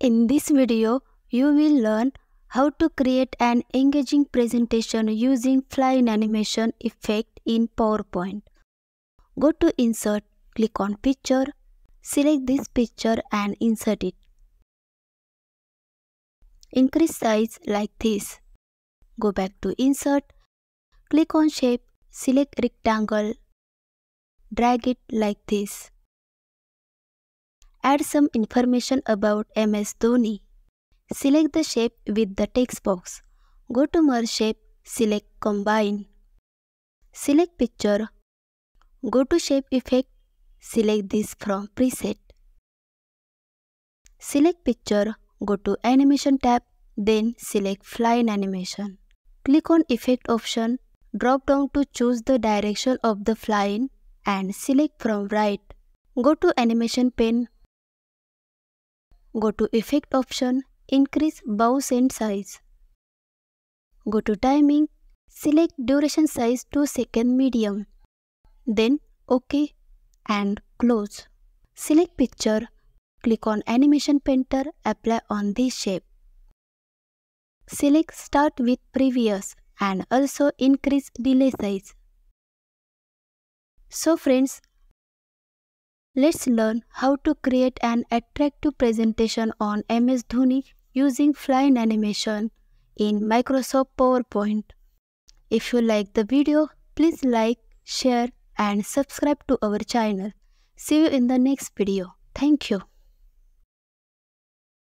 In this video, you will learn how to create an engaging presentation using flying animation effect in PowerPoint. Go to Insert, click on Picture, select this picture and insert it. Increase size like this. Go back to Insert, click on Shape, select Rectangle, drag it like this. Add some information about MS Dhoni. Select the shape with the text box. Go to Merge Shape, select Combine. Select Picture. Go to Shape Effect, select this from Preset. Select Picture, go to Animation tab, then select Flying Animation. Click on Effect option, drop down to choose the direction of the flying and select from right. Go to Animation pane. Go to Effect option, increase bow end size. Go to Timing, select Duration size 2 second medium. Then OK and close. Select Picture, click on Animation Painter, apply on this shape. Select Start with Previous and also increase delay size. So friends, let's learn how to create an attractive presentation on MS Dhoni using flying animation in Microsoft PowerPoint. If you like the video, please like, share and subscribe to our channel. See you in the next video. Thank you.